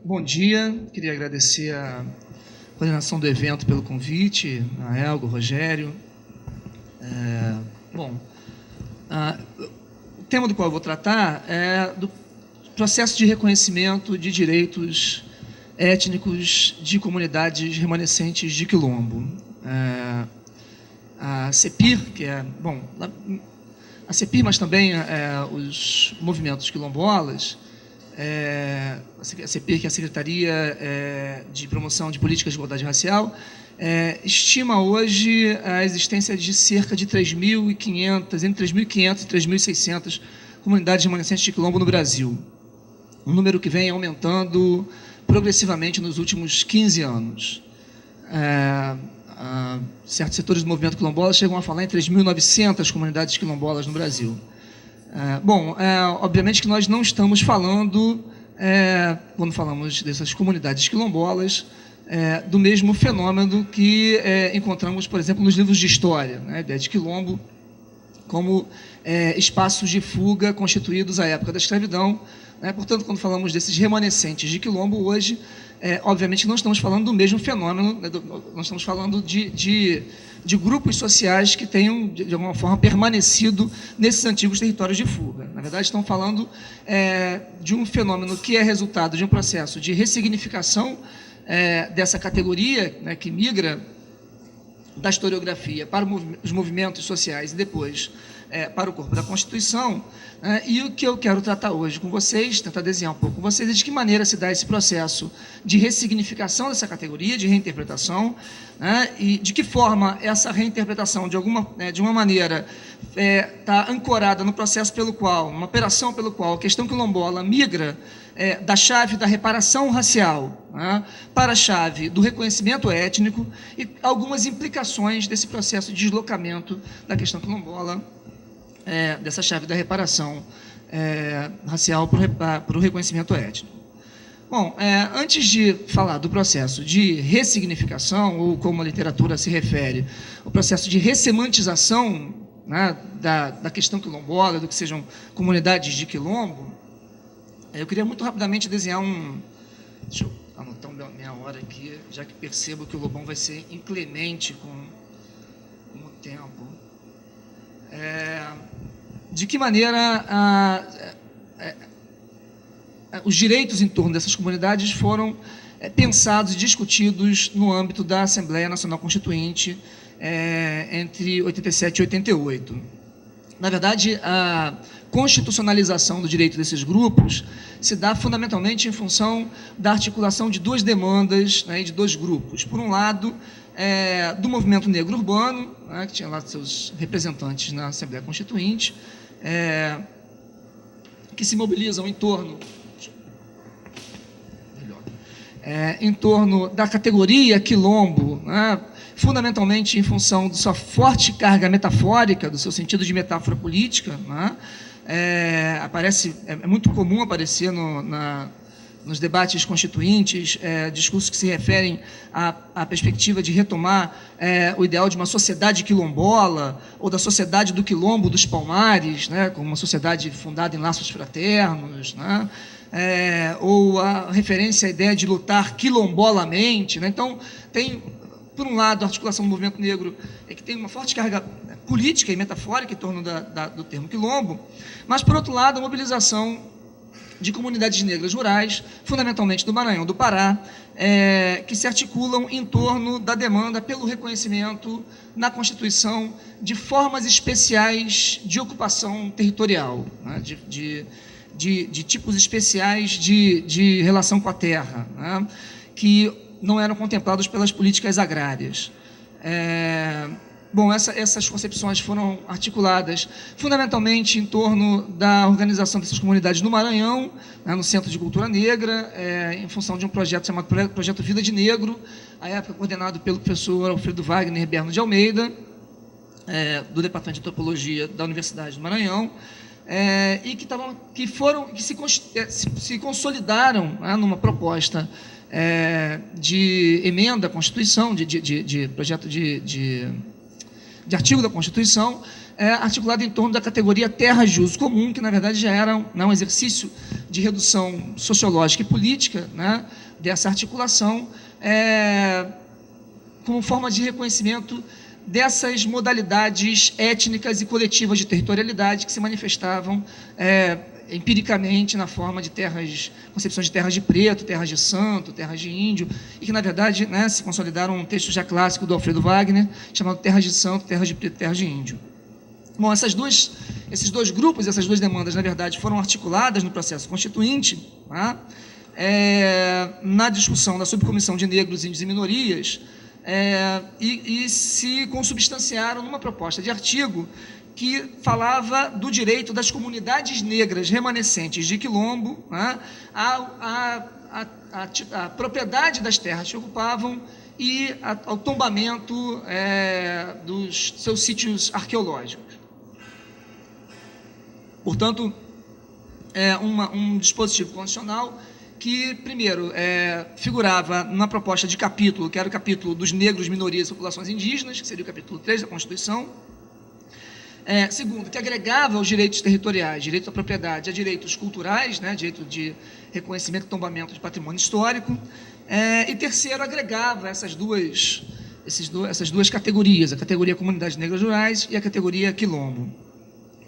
Bom dia, queria agradecer a coordenação do evento pelo convite, a Elgo, o Rogério. O tema do qual eu vou tratar é do processo de reconhecimento de direitos étnicos de comunidades remanescentes de Quilombo. A CEPIR, que é, a CEPIR, mas também os movimentos quilombolas, a CEPIR, que é a Secretaria de Promoção de Políticas de Igualdade Racial, estima hoje a existência de cerca de 3.500, entre 3.500 e 3.600 comunidades remanescentes de Quilombo no Brasil. Um número que vem aumentando progressivamente nos últimos 15 anos. Certos setores do movimento quilombola chegam a falar em 3.900 comunidades quilombolas no Brasil. Obviamente que nós não estamos falando, quando falamos dessas comunidades quilombolas, do mesmo fenômeno que encontramos, por exemplo, nos livros de história, né, a ideia de quilombo como espaços de fuga constituídos à época da escravidão. Portanto, quando falamos desses remanescentes de quilombo, hoje, obviamente, não estamos falando do mesmo fenômeno, né, nós estamos falando de grupos sociais que tenham, de alguma forma, permanecido nesses antigos territórios de fuga. Na verdade, estamos falando de um fenômeno que é resultado de um processo de ressignificação dessa categoria, né, que migra da historiografia para os movimentos sociais e depois para o corpo da Constituição, e o que eu quero tratar hoje com vocês, tentar desenhar um pouco com vocês, é de que maneira se dá esse processo de ressignificação dessa categoria, de reinterpretação, e de que forma essa reinterpretação, de uma maneira, está ancorada no processo pelo qual, uma operação pelo qual a questão quilombola migra da chave da reparação racial, para a chave do reconhecimento étnico e algumas implicações desse processo de deslocamento da questão quilombola, dessa chave da reparação racial para o reconhecimento étnico. Antes de falar do processo de ressignificação, ou como a literatura se refere, o processo de ressemantização, né, da questão quilombola, do que sejam comunidades de quilombo, eu queria muito rapidamente desenhar Deixa eu anotar minha hora aqui, já que percebo que o Lobão vai ser inclemente com o tempo. De que maneira os direitos em torno dessas comunidades foram pensados e discutidos no âmbito da Assembleia Nacional Constituinte entre 87 e 88. Na verdade, a constitucionalização do direito desses grupos se dá fundamentalmente em função da articulação de duas demandas, né, de dois grupos. Por um lado, do movimento negro urbano, né, que tinha lá seus representantes na Assembleia Constituinte, que se mobilizam em torno da categoria quilombo, né, fundamentalmente em função de sua forte carga metafórica, do seu sentido de metáfora política, né. É muito comum aparecer nos debates constituintes discursos que se referem à perspectiva de retomar o ideal de uma sociedade quilombola, ou da sociedade do quilombo dos Palmares, né, como uma sociedade fundada em laços fraternos, né, ou a referência à ideia de lutar quilombolamente, né. Então, tem, por um lado, a articulação do movimento negro, que tem uma forte carga política e metafórica em torno do termo quilombo, mas, por outro lado, a mobilização de comunidades negras rurais, fundamentalmente do Maranhão, do Pará, que se articulam em torno da demanda pelo reconhecimento na Constituição de formas especiais de ocupação territorial, né, de tipos especiais de relação com a terra, né, que não eram contemplados pelas políticas agrárias. Essas concepções foram articuladas fundamentalmente em torno da organização dessas comunidades no Maranhão, né, no Centro de Cultura Negra, em função de um projeto chamado Projeto Vida de Negro, à época coordenado pelo professor Alfredo Wagner Berno de Almeida, do Departamento de Antropologia da Universidade do Maranhão, e que se consolidaram, né, numa proposta de emenda à Constituição, de projeto de de artigo da Constituição, articulado em torno da categoria terras de uso comum, que, na verdade, já era um exercício de redução sociológica e política, né, dessa articulação, como forma de reconhecimento dessas modalidades étnicas e coletivas de territorialidade que se manifestavam empiricamente na forma de concepções de terras de preto, terras de santo, terras de índio, e que, na verdade, né, se consolidaram um texto já clássico do Alfredo Wagner, chamado Terras de Santo, Terras de Preto, Terras de Índio. Bom, esses dois grupos, essas duas demandas, na verdade, foram articuladas no processo constituinte, tá? Na discussão da subcomissão de negros, índios e minorias, e se consubstanciaram numa proposta de artigo que falava do direito das comunidades negras remanescentes de Quilombo, né, à propriedade das terras que ocupavam e ao tombamento dos seus sítios arqueológicos. Portanto, um dispositivo constitucional que, primeiro, figurava na proposta de capítulo, que era o capítulo dos negros, minorias e populações indígenas, que seria o capítulo 3 da Constituição. Segundo, que agregava os direitos territoriais, direito à propriedade, a direitos culturais, né, direito de reconhecimento e tombamento de patrimônio histórico. E terceiro, agregava essas duas categorias, a categoria Comunidades Negras Rurais e a categoria Quilombo.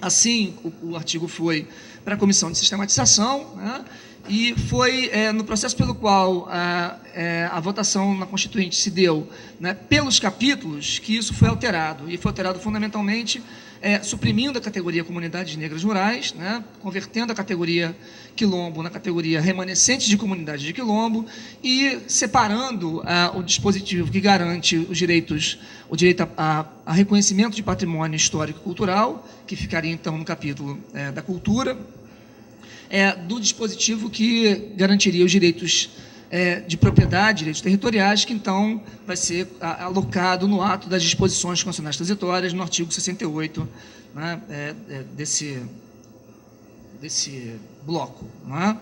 Assim, o artigo foi para a Comissão de Sistematização, né, e foi no processo pelo qual a votação na Constituinte se deu, né, pelos capítulos, que isso foi alterado. E foi alterado fundamentalmente suprimindo a categoria Comunidades Negras Rurais, né, convertendo a categoria Quilombo na categoria remanescente de comunidades de Quilombo e separando o dispositivo que garante o direito a reconhecimento de patrimônio histórico e cultural, que ficaria, então, no capítulo da cultura, do dispositivo que garantiria os direitos de propriedade, direitos territoriais, que, então, vai ser alocado no ato das disposições constitucionais transitórias, no artigo 68, né, desse bloco. Né?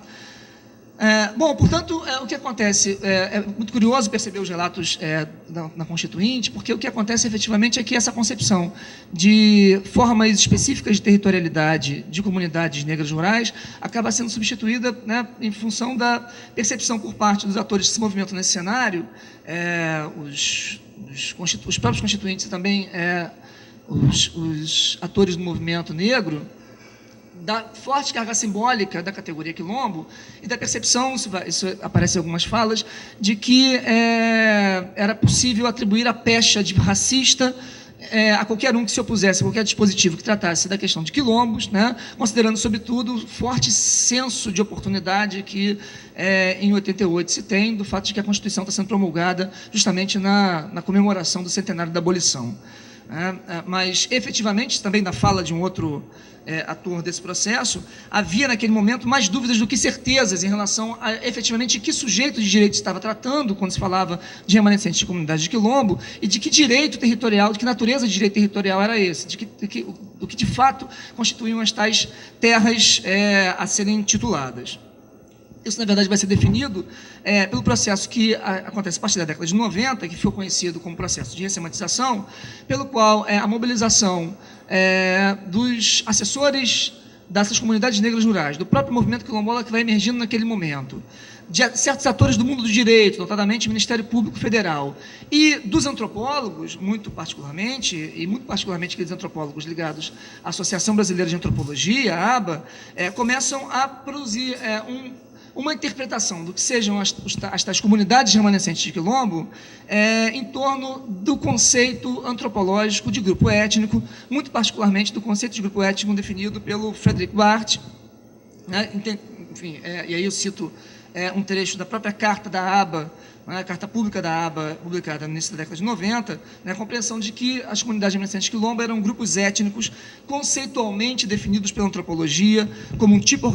Bom, portanto, o que acontece, é muito curioso perceber os relatos na Constituinte, porque o que acontece efetivamente é que essa concepção de formas específicas de territorialidade de comunidades negras rurais acaba sendo substituída, né, em função da percepção por parte dos atores que se movimentam nesse cenário, os próprios constituintes e também os atores do movimento negro, da forte carga simbólica da categoria Quilombo e da percepção, isso aparece em algumas falas, de que era possível atribuir a pecha de racista a qualquer um que se opusesse a qualquer dispositivo que tratasse da questão de quilombos, né, considerando, sobretudo, o forte senso de oportunidade que, em 88, se tem, do fato de que a Constituição está sendo promulgada justamente na comemoração do centenário da abolição. Mas, efetivamente, também na fala de um outro ator desse processo, havia naquele momento mais dúvidas do que certezas em relação a, efetivamente, que sujeito de direito estava tratando quando se falava de remanescentes de comunidade de Quilombo e de que direito territorial, de que natureza de direito territorial era esse, do que de fato constituíam as tais terras a serem tituladas. Isso, na verdade, vai ser definido pelo processo que acontece a partir da década de 90, que foi conhecido como processo de ressematização, pelo qual a mobilização dos assessores dessas comunidades negras rurais, do próprio movimento quilombola que vai emergindo naquele momento, de certos atores do mundo do direito, notadamente o Ministério Público Federal, e dos antropólogos, muito particularmente aqueles antropólogos ligados à Associação Brasileira de Antropologia, a ABA, começam a produzir uma interpretação do que sejam as tais comunidades remanescentes de Quilombo em torno do conceito antropológico de grupo étnico, muito particularmente do conceito de grupo étnico definido pelo Frederic Barth, né? Enfim, e aí eu cito um trecho da própria carta da ABA, a carta pública da ABA, publicada no início da década de 90, a compreensão de que as comunidades remanescentes de Quilombo eram grupos étnicos conceitualmente definidos pela antropologia como um tipo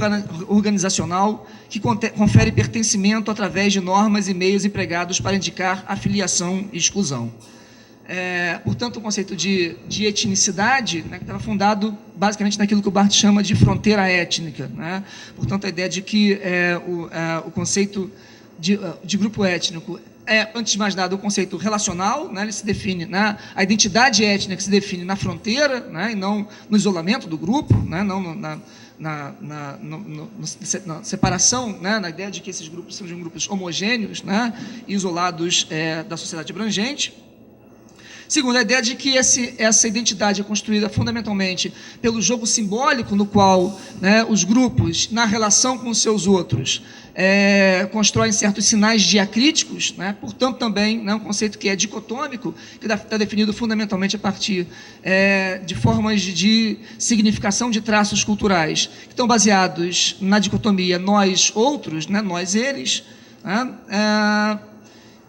organizacional que confere pertencimento através de normas e meios empregados para indicar afiliação e exclusão. Portanto, o conceito de etnicidade, né, que estava fundado basicamente naquilo que o Barth chama de fronteira étnica, né? Portanto, a ideia de que o conceito de grupo étnico antes de mais nada, o conceito relacional, né? Ele se define, né? A identidade étnica se define na fronteira, né? E não no isolamento do grupo, né? Não na separação, né? Na ideia de que esses grupos sejam grupos homogêneos, né? Isolados da sociedade abrangente. Segundo, a ideia de que essa identidade é construída fundamentalmente pelo jogo simbólico no qual, né, os grupos, na relação com os seus outros, constroem certos sinais diacríticos, né, portanto, também, né, um conceito que é dicotômico, que está definido fundamentalmente a partir de formas de significação de traços culturais, que estão baseados na dicotomia nós-outros, né, nós-eles, né,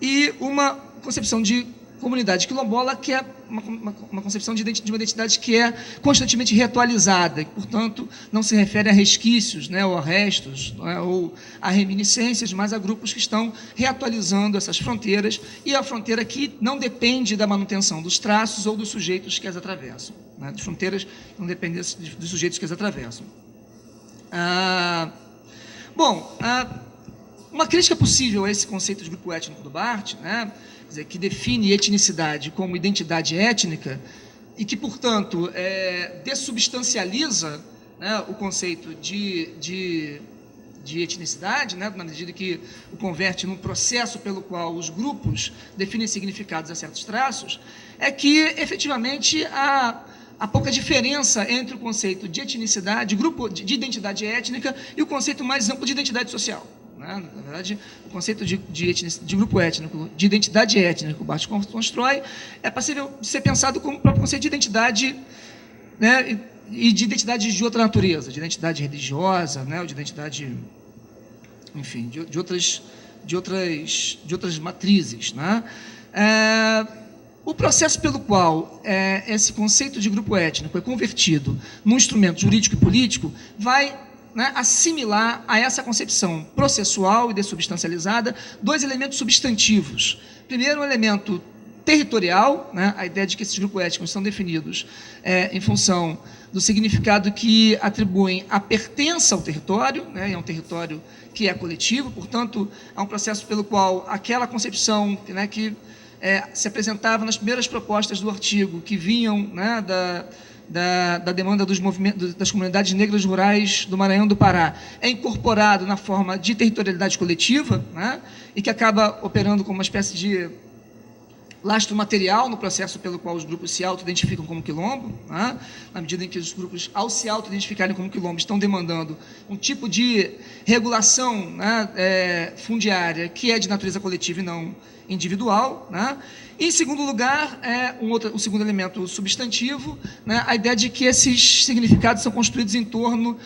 e uma concepção de comunidade quilombola, que é uma concepção de uma identidade que é constantemente reatualizada, que, portanto, não se refere a resquícios, né, ou a restos, né, ou a reminiscências, mas a grupos que estão reatualizando essas fronteiras, e a fronteira que não depende da manutenção dos traços ou dos sujeitos que as atravessam. Né, as fronteiras não dependem dos sujeitos que as atravessam. Uma crítica possível a esse conceito de grupo étnico do Barth, né, quer dizer, que define etnicidade como identidade étnica e que, portanto, dessubstancializa, né, o conceito de etnicidade, né, na medida que o converte num processo pelo qual os grupos definem significados a certos traços, é que, efetivamente, há pouca diferença entre o conceito de etnicidade, de identidade étnica, e o conceito mais amplo de identidade social. Na verdade, o conceito de grupo étnico, de identidade étnica que o Barth constrói, é passível de ser pensado como o próprio conceito de identidade, né, e de identidade de outra natureza, de identidade religiosa, né, ou de identidade, enfim, de outras matrizes. Né? O processo pelo qual esse conceito de grupo étnico é convertido num instrumento jurídico e político vai, né, assimilar a essa concepção processual e dessubstancializada dois elementos substantivos. Primeiro, um elemento territorial, né, a ideia de que esses grupos étnicos são definidos em função do significado que atribuem à pertença ao território, né, é um território que é coletivo, portanto, há um processo pelo qual aquela concepção, né, que se apresentava nas primeiras propostas do artigo, que vinham, né, da demanda das comunidades negras rurais do Maranhão e do Pará, é incorporado na forma de territorialidade coletiva, né, e que acaba operando como uma espécie de lastro material no processo pelo qual os grupos se auto-identificam como quilombo, né, na medida em que os grupos, ao se auto-identificarem como quilombo, estão demandando um tipo de regulação, né, fundiária que é de natureza coletiva e não individual. Né. E, em segundo lugar, o segundo elemento substantivo, né, a ideia de que esses significados são construídos em torno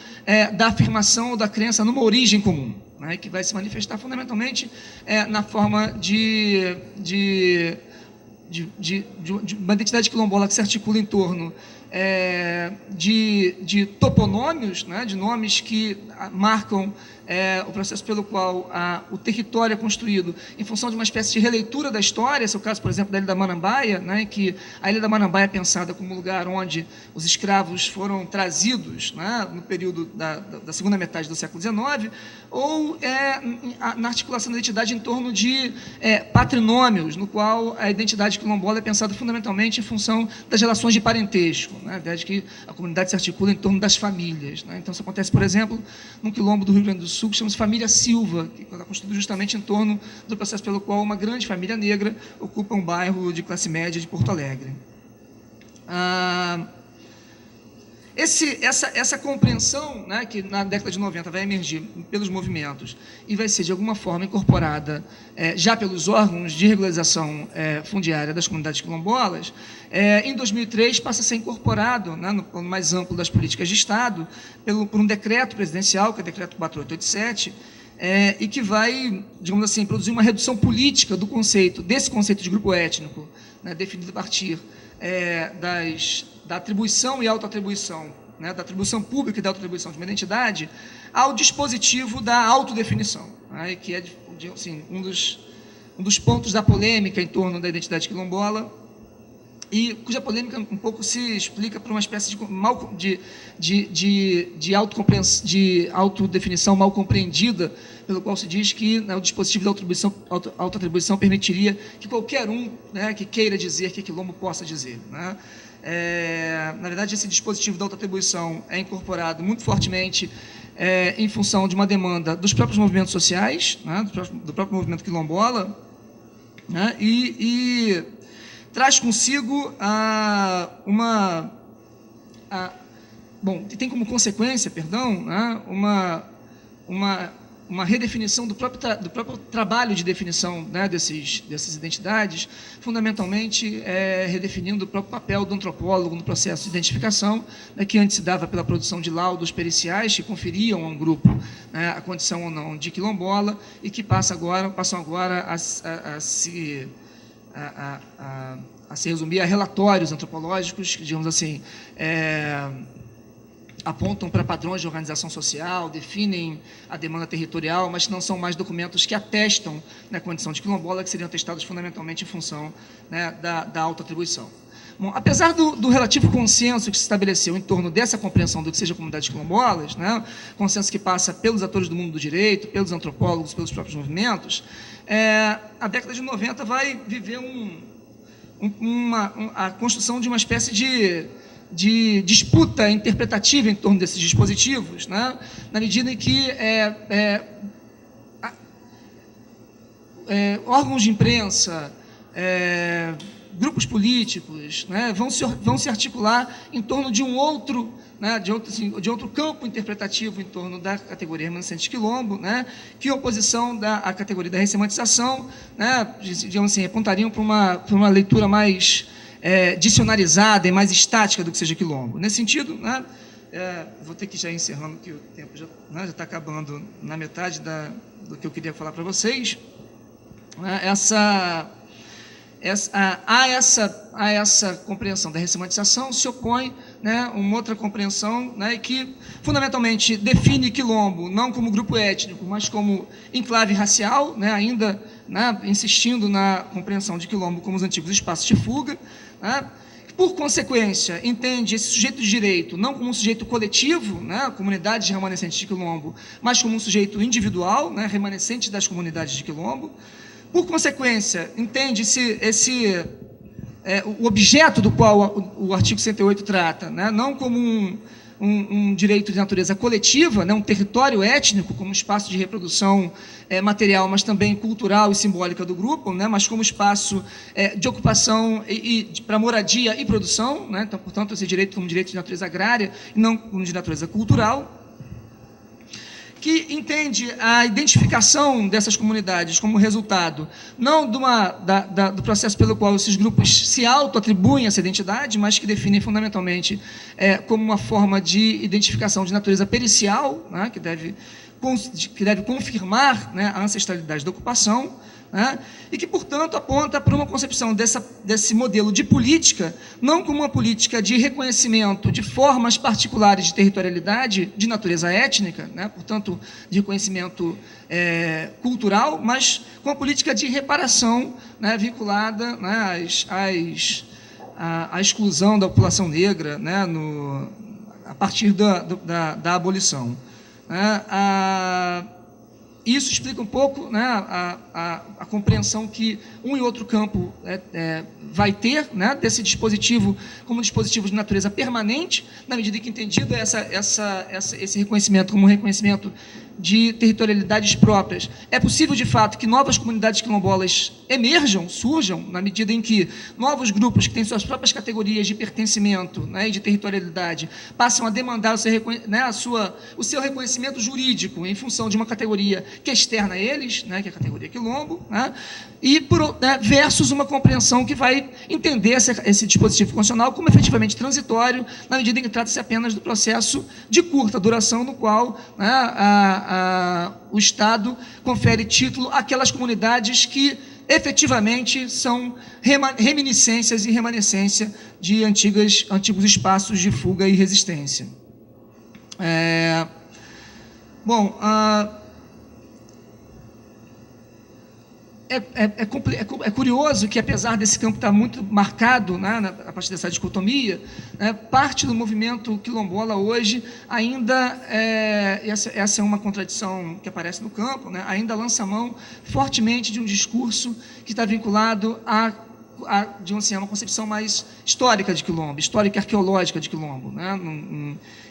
da afirmação ou da crença numa origem comum, né, que vai se manifestar fundamentalmente na forma de uma identidade quilombola que se articula em torno de toponômios, né, de nomes que marcam o processo pelo qual o território é construído em função de uma espécie de releitura da história. Esse é o caso, por exemplo, da Ilha da Marambaia, né, que a Ilha da Marambaia é pensada como um lugar onde os escravos foram trazidos, né, no período da segunda metade do século XIX, ou na articulação da identidade em torno de patrinômios, no qual a identidade quilombola é pensada fundamentalmente em função das relações de parentesco, né, a ideia de que a comunidade se articula em torno das famílias. Né. Então, isso acontece, por exemplo, num quilombo do Rio Grande do Sul, que chama-se Família Silva, que está construído justamente em torno do processo pelo qual uma grande família negra ocupa um bairro de classe média de Porto Alegre. Essa compreensão, né, que na década de 90 vai emergir pelos movimentos e vai ser, de alguma forma, incorporada já pelos órgãos de regularização fundiária das comunidades quilombolas, em 2003 passa a ser incorporado, né, no plano mais amplo das políticas de Estado, por um decreto presidencial, que é o decreto 4887, e que vai, digamos assim, produzir uma redução política desse conceito de grupo étnico, né, definido a partir da atribuição e autoatribuição, né, da atribuição pública e da autoatribuição de uma identidade, ao dispositivo da autodefinição, né, que é assim, um dos pontos da polêmica em torno da identidade quilombola, e cuja polêmica um pouco se explica por uma espécie de autodefinição mal compreendida, pelo qual se diz que, né, o dispositivo de autoatribuição permitiria que qualquer um, né, que queira dizer que quilombo possa dizer, né? Na verdade, esse dispositivo de autoatribuição é incorporado muito fortemente em função de uma demanda dos próprios movimentos sociais, né, do próprio movimento quilombola, né, e traz consigo tem como consequência, né, uma redefinição do próprio trabalho de definição, né, dessas identidades, fundamentalmente redefinindo o próprio papel do antropólogo no processo de identificação, né, que antes se dava pela produção de laudos periciais que conferiam a um grupo, né, a condição ou não de quilombola, e que passam agora a se resumir a relatórios antropológicos que, digamos assim, apontam para padrões de organização social, definem a demanda territorial, mas não são mais documentos que atestam, né, a condição de quilombola, que seriam atestados fundamentalmente em função, né, da autoatribuição. Bom, apesar do relativo consenso que se estabeleceu em torno dessa compreensão do que seja comunidades quilombolas, né, consenso que passa pelos atores do mundo do direito, pelos antropólogos, pelos próprios movimentos, a década de 90 vai viver a construção de uma espécie de disputa interpretativa em torno desses dispositivos, né, na medida em que órgãos de imprensa, grupos políticos, né, vão se articular em torno de outro campo interpretativo em torno da categoria remanescente de quilombo, né, que em oposição à categoria da ressemantização, né, digamos assim, apontariam para uma leitura mais dicionarizada e mais estática do que seja quilombo. Nesse sentido, né, vou ter que já ir encerrando, que o tempo já está acabando na metade do que eu queria falar para vocês. A essa compreensão da ressemantização se opõe, né, uma outra compreensão, né, que fundamentalmente define quilombo não como grupo étnico, mas como enclave racial, né, ainda, né, insistindo na compreensão de quilombo como os antigos espaços de fuga, né. Por consequência, entende esse sujeito de direito não como um sujeito coletivo, né, comunidades remanescentes de quilombo, mas como um sujeito individual, né, remanescente das comunidades de quilombo. Por consequência, entende o objeto do qual o artigo 108 trata, né, não como um direito de natureza coletiva, né, um território étnico, como espaço de reprodução material, mas também cultural e simbólica do grupo, né, mas como espaço de ocupação para moradia e produção, né, então, portanto, esse direito como direito de natureza agrária e não como de natureza cultural, que entende a identificação dessas comunidades como resultado, não do processo pelo qual esses grupos se auto-atribuem essa identidade, mas que definem fundamentalmente como uma forma de identificação de natureza pericial, né, que deve confirmar, né, a ancestralidade da ocupação, né, e que, portanto, aponta para uma concepção desse modelo de política, não como uma política de reconhecimento de formas particulares de territorialidade de natureza étnica, né, portanto, de reconhecimento cultural, mas com uma política de reparação, né, vinculada, né, à exclusão da população negra, né, a partir da abolição. Isso explica um pouco, né, a compreensão que um e outro campo vai ter, né, desse dispositivo como um dispositivo de natureza permanente, na medida em que entendido esse reconhecimento como um reconhecimento de territorialidades próprias. É possível, de fato, que novas comunidades quilombolas surjam, na medida em que novos grupos que têm suas próprias categorias de pertencimento, né, e de territorialidade passam a demandar o seu reconhecimento jurídico em função de uma categoria que é externa a eles, né, que é a categoria quilombo, né, versus uma compreensão que vai entender esse dispositivo constitucional como efetivamente transitório, na medida em que trata-se apenas do processo de curta duração, no qual, né, o Estado confere título àquelas comunidades que efetivamente são reminiscências e remanescência de antigos espaços de fuga e resistência. é curioso que, apesar desse campo estar muito marcado, né, a partir dessa dicotomia, né, parte do movimento quilombola hoje ainda, essa é uma contradição que aparece no campo, né, ainda lança mão fortemente de um discurso que está vinculado digamos assim, uma concepção mais histórica de quilombo, histórica e arqueológica de quilombo, né?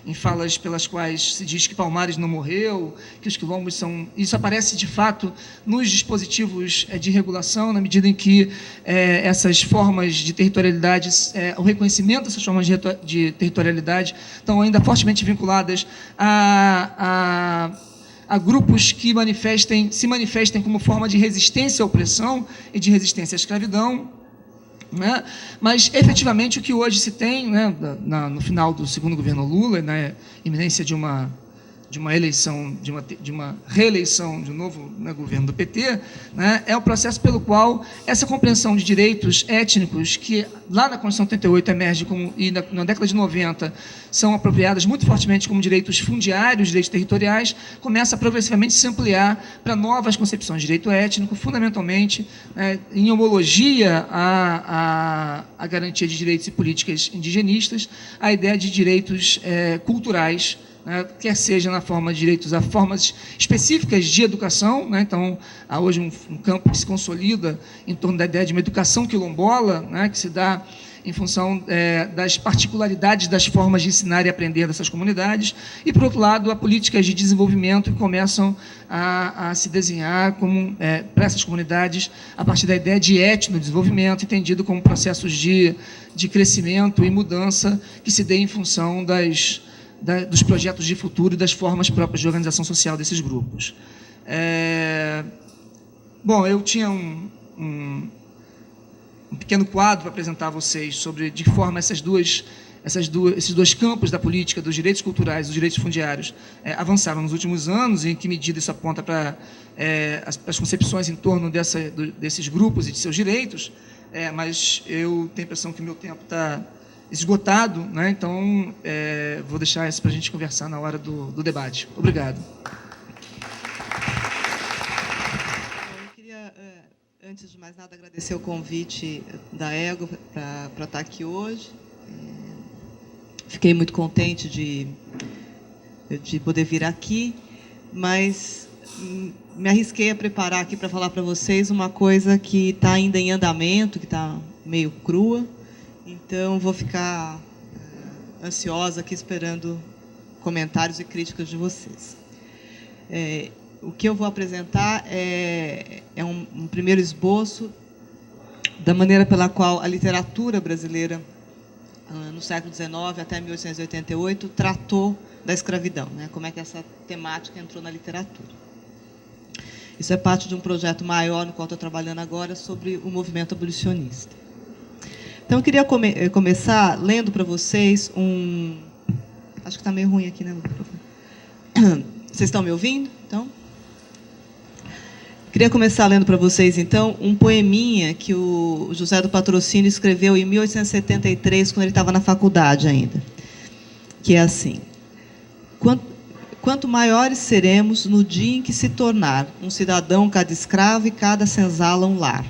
Em falas pelas quais se diz que Palmares não morreu, que os quilombos são... Isso aparece, de fato, nos dispositivos de regulação, na medida em que essas formas de territorialidade, o reconhecimento dessas formas de territorialidade estão ainda fortemente vinculadas a grupos que se manifestem como forma de resistência à opressão e de resistência à escravidão, né? Mas, efetivamente, o que hoje se tem, né, no final do segundo governo Lula, na iminência de uma eleição, de uma reeleição de um novo, né, governo do PT, né, é o processo pelo qual essa compreensão de direitos étnicos, que lá na Constituição de 88 emerge e na década de 90 são apropriadas muito fortemente como direitos fundiários, direitos territoriais, começa a progressivamente se ampliar para novas concepções de direito étnico, fundamentalmente, né, em homologia à garantia de direitos e políticas indigenistas, a ideia de direitos culturais, quer seja na forma de direitos a formas específicas de educação, né? Então, há hoje um campo que se consolida em torno da ideia de uma educação quilombola, né, que se dá em função das particularidades das formas de ensinar e aprender dessas comunidades, e, por outro lado, há políticas de desenvolvimento que começam a se desenhar para essas comunidades a partir da ideia de etnodesenvolvimento, entendido como processos de crescimento e mudança que se dê em função dos projetos de futuro e das formas próprias de organização social desses grupos. Bom, eu tinha um pequeno quadro para apresentar a vocês sobre de que forma esses dois campos da política, dos direitos culturais e dos direitos fundiários, avançaram nos últimos anos, e em que medida isso aponta para as concepções em torno desses grupos e de seus direitos, mas eu tenho a impressão que o meu tempo está esgotado, né? Então, vou deixar isso para a gente conversar na hora do debate. Obrigado. Eu queria, antes de mais nada, agradecer o convite da EGO para estar aqui hoje. Fiquei muito contente de poder vir aqui, mas me arrisquei a preparar aqui para falar para vocês uma coisa que está ainda em andamento, que está meio crua. Então, vou ficar ansiosa aqui esperando comentários e críticas de vocês. O que eu vou apresentar é um primeiro esboço da maneira pela qual a literatura brasileira, no século XIX até 1888, tratou da escravidão, né? Como é que essa temática entrou na literatura. Isso é parte de um projeto maior no qual estou trabalhando agora sobre o movimento abolicionista. Então, eu queria começar lendo para vocês Acho que está meio ruim aqui, né? Vocês estão me ouvindo? Então, queria começar lendo para vocês, então, um poeminha que o José do Patrocínio escreveu em 1873, quando ele estava na faculdade ainda, que é assim: quanto maiores seremos no dia em que se tornar um cidadão cada escravo e cada senzala um lar.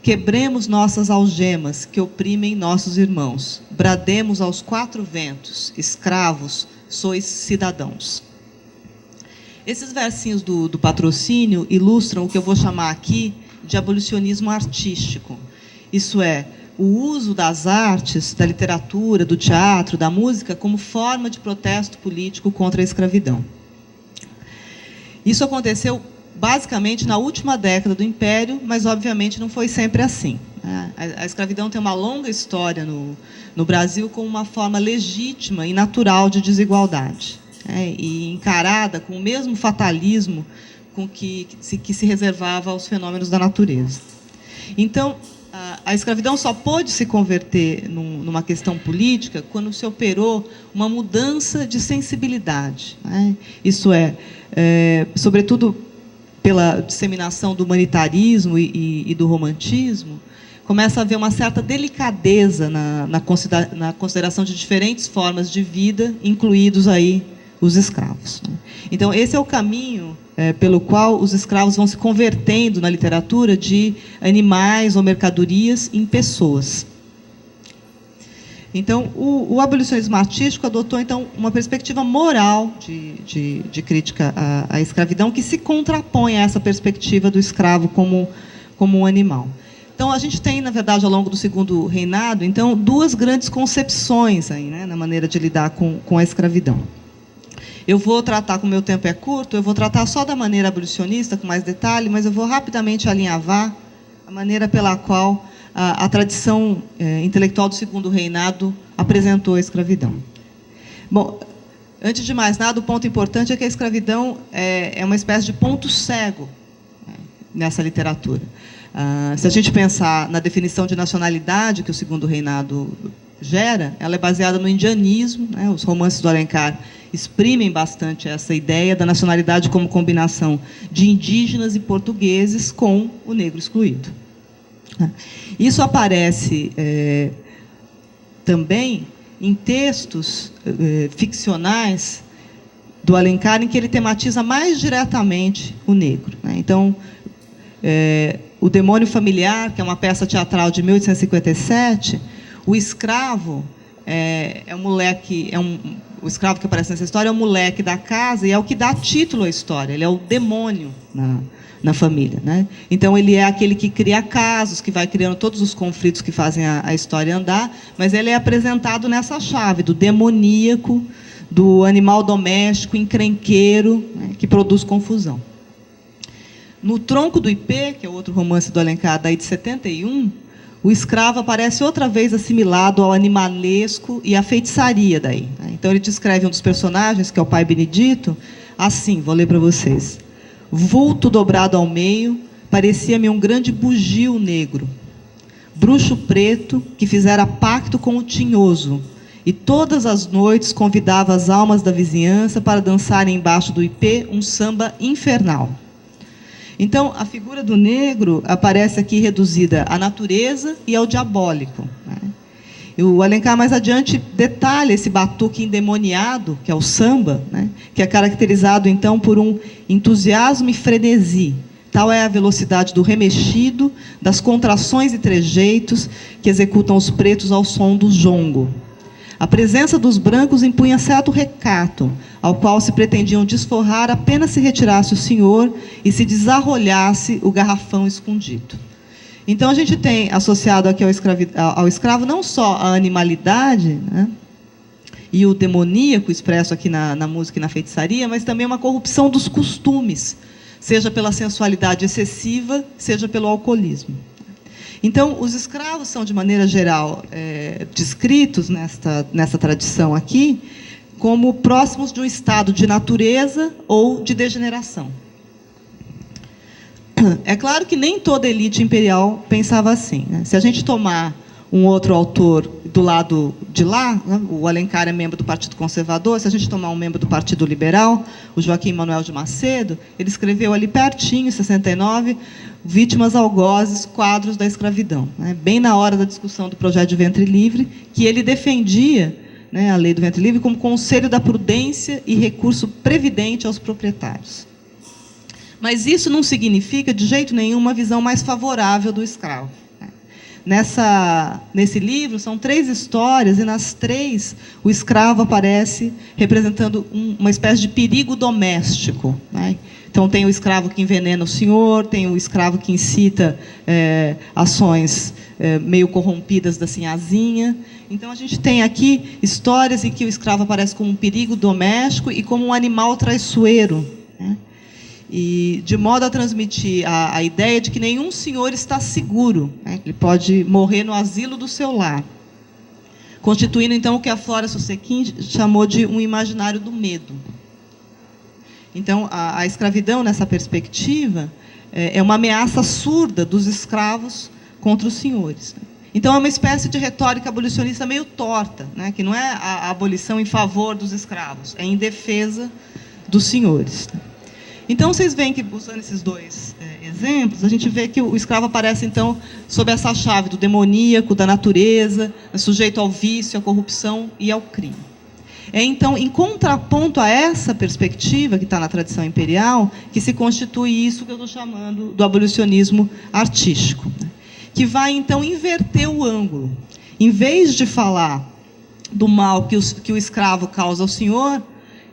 Quebremos nossas algemas que oprimem nossos irmãos. Brademos aos quatro ventos: escravos, sois cidadãos. Esses versinhos do Patrocínio ilustram o que eu vou chamar aqui de abolicionismo artístico. Isso é, o uso das artes, da literatura, do teatro, da música, como forma de protesto político contra a escravidão. Isso aconteceu basicamente na última década do Império, mas, obviamente, não foi sempre assim. A escravidão tem uma longa história no Brasil como uma forma legítima e natural de desigualdade, e encarada com o mesmo fatalismo com que se reservava aos fenômenos da natureza. Então, a escravidão só pôde se converter numa questão política quando se operou uma mudança de sensibilidade. Isso é, sobretudo, pela disseminação do humanitarismo e do romantismo, começa a haver uma certa delicadeza na consideração de diferentes formas de vida, incluídos aí os escravos. Então, esse é o caminho pelo qual os escravos vão se convertendo na literatura de animais ou mercadorias em pessoas. Então, o abolicionismo artístico adotou, então, uma perspectiva moral de crítica à escravidão que se contrapõe a essa perspectiva do escravo como um animal. Então, a gente tem, na verdade, ao longo do Segundo Reinado, então, duas grandes concepções aí, né, na maneira de lidar com a escravidão. Eu vou tratar, como o meu tempo é curto, eu vou tratar só da maneira abolicionista, com mais detalhe, mas eu vou rapidamente alinhavar a maneira pela qual a tradição intelectual do Segundo Reinado apresentou a escravidão. Bom, antes de mais nada, o ponto importante é que a escravidão é uma espécie de ponto cego, né, nessa literatura. Se a gente pensar na definição de nacionalidade que o Segundo Reinado gera, ela é baseada no indianismo, né, os romances do Alencar exprimem bastante essa ideia da nacionalidade como combinação de indígenas e portugueses com o negro excluído. Isso aparece também em textos ficcionais do Alencar, em que ele tematiza mais diretamente o negro, né? Então, O Demônio Familiar, que é uma peça teatral de 1857, o escravo é um moleque, o escravo que aparece nessa história é o moleque da casa e é o que dá título à história. Ele é o demônio na família, né? Então, ele é aquele que cria casos, que vai criando todos os conflitos que fazem a história andar, mas ele é apresentado nessa chave do demoníaco, do animal doméstico, encrenqueiro, né, que produz confusão. No Tronco do Ipê, que é outro romance do Alencar, daí de 71, o escravo aparece outra vez assimilado ao animalesco e à feitiçaria daí, né? Então, ele descreve um dos personagens, que é o pai Benedito, assim, vou ler para vocês. Vulto dobrado ao meio, parecia-me um grande bugio negro. Bruxo preto, que fizera pacto com o tinhoso, e todas as noites convidava as almas da vizinhança para dançarem embaixo do ipê um samba infernal. Então, a figura do negro aparece aqui reduzida à natureza e ao diabólico, né? E o Alencar, mais adiante, detalha esse batuque endemoniado, que é o samba, né, que é caracterizado, então, por um entusiasmo e frenesi. Tal é a velocidade do remexido, das contrações e trejeitos que executam os pretos ao som do jongo. A presença dos brancos impunha certo recato, ao qual se pretendiam desforrar apenas se retirasse o senhor e se desarrolhasse o garrafão escondido. Então, a gente tem associado aqui ao escravo não só a animalidade, né, e o demoníaco expresso aqui na música e na feitiçaria, mas também uma corrupção dos costumes, seja pela sensualidade excessiva, seja pelo alcoolismo. Então, os escravos são, de maneira geral, descritos nesta tradição aqui como próximos de um estado de natureza ou de degeneração. É claro que nem toda elite imperial pensava assim, né? Se a gente tomar um outro autor do lado de lá, né, o Alencar é membro do Partido Conservador, se a gente tomar um membro do Partido Liberal, o Joaquim Manuel de Macedo, ele escreveu ali pertinho, em 69, Vítimas Algozes, Quadros da Escravidão, né, bem na hora da discussão do projeto de ventre livre, que ele defendia, né, a lei do ventre livre como conselho da prudência e recurso previdente aos proprietários. Mas isso não significa, de jeito nenhum, uma visão mais favorável do escravo. Nesse livro, são 3 histórias, e nas 3, o escravo aparece representando uma espécie de perigo doméstico, né? Então, tem o escravo que envenena o senhor, tem o escravo que incita ações meio corrompidas da sinhazinha. Então, a gente tem aqui histórias em que o escravo aparece como um perigo doméstico e como um animal traiçoeiro, né? E de modo a transmitir a ideia de que nenhum senhor está seguro, né? Ele pode morrer no asilo do seu lar, constituindo, então, o que a Flora Susequin chamou de um imaginário do medo. Então, a escravidão, nessa perspectiva, é uma ameaça surda dos escravos contra os senhores. Então, é uma espécie de retórica abolicionista meio torta, né? Que não é a abolição em favor dos escravos, é em defesa dos senhores. Então, vocês veem que, usando esses 2 exemplos, a gente vê que o escravo aparece, então, sob essa chave do demoníaco, da natureza, sujeito ao vício, à corrupção e ao crime. É, então, em contraponto a essa perspectiva, que está na tradição imperial, que se constitui isso que eu estou chamando do abolicionismo artístico, né? Que vai, então, inverter o ângulo. Em vez de falar do mal que o escravo causa ao senhor,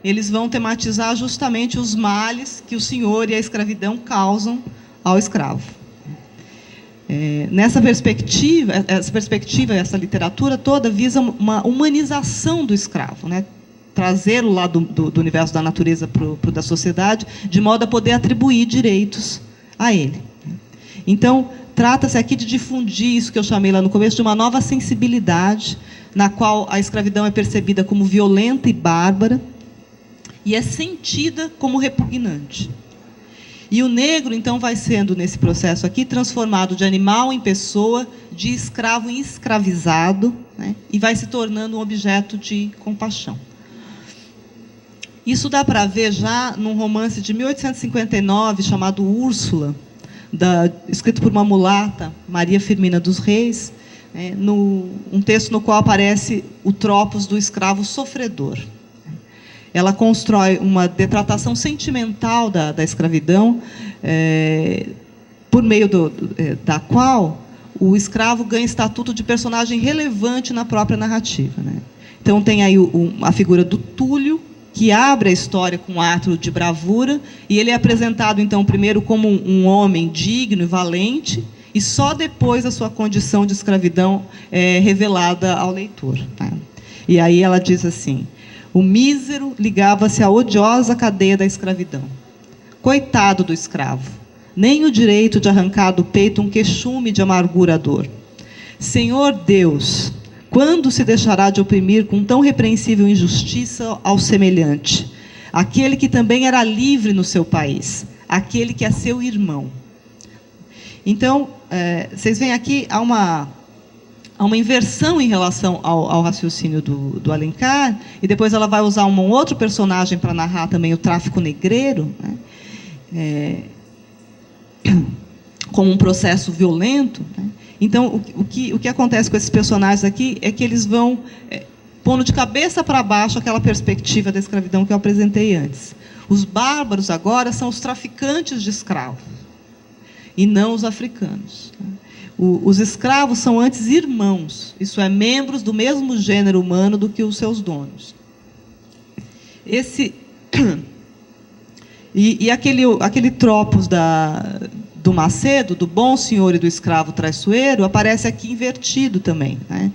eles vão tematizar justamente os males que o senhor e a escravidão causam ao escravo. Nessa perspectiva, essa literatura toda visa uma humanização do escravo, né? Trazê-lo lá do universo da natureza para o da sociedade, de modo a poder atribuir direitos a ele. Então, trata-se aqui de difundir isso que eu chamei lá no começo, de uma nova sensibilidade, na qual a escravidão é percebida como violenta e bárbara, e é sentida como repugnante. E o negro, então, vai sendo, nesse processo aqui, transformado de animal em pessoa, de escravo em escravizado, né? E vai se tornando um objeto de compaixão. Isso dá para ver já num romance de 1859, chamado Úrsula, escrito por uma mulata, Maria Firmina dos Reis, um texto no qual aparece o tropos do escravo sofredor. Ela constrói uma detratação sentimental da escravidão, por meio da qual o escravo ganha estatuto de personagem relevante na própria narrativa, né? Então, tem aí a figura do Túlio, que abre a história com um ato de bravura, e ele é apresentado, então, primeiro como um homem digno e valente, e só depois a sua condição de escravidão é revelada ao leitor, né? E aí ela diz assim: o mísero ligava-se à odiosa cadeia da escravidão. Coitado do escravo, nem o direito de arrancar do peito um queixume de amargura à dor. Senhor Deus, quando se deixará de oprimir com tão repreensível injustiça ao semelhante, aquele que também era livre no seu país, aquele que é seu irmão? Então, vocês veem aqui, há uma inversão em relação ao raciocínio do Alencar, e depois ela vai usar um outro personagem para narrar também o tráfico negreiro, né? Como um processo violento, né? Então, o que acontece com esses personagens aqui é que eles vão pondo de cabeça para baixo aquela perspectiva da escravidão que eu apresentei antes. Os bárbaros agora são os traficantes de escravos, e não os africanos, né? Os escravos são antes irmãos, isso é, membros do mesmo gênero humano do que os seus donos. E aquele tropos do Macedo, do bom senhor e do escravo traiçoeiro, aparece aqui invertido também, né?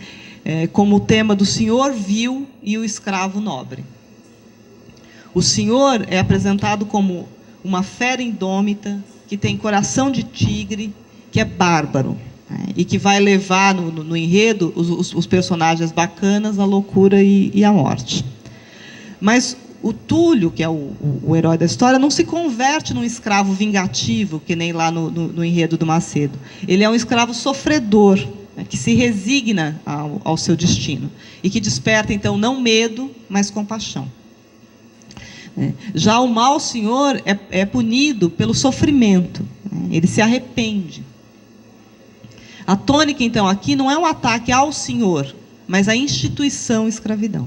Como o tema do senhor vil e o escravo nobre. O senhor é apresentado como uma fera indômita, que tem coração de tigre, que é bárbaro, né? E que vai levar no enredo os personagens bacanas à loucura e à morte. Mas o Túlio, que é o herói da história, não se converte num escravo vingativo, que nem lá no enredo do Macedo. Ele é um escravo sofredor, né, que se resigna ao seu destino, e que desperta, então, não medo, mas compaixão. Já o mau senhor é punido pelo sofrimento, né? Ele se arrepende. A tônica, então, aqui não é um ataque ao senhor, mas à instituição escravidão.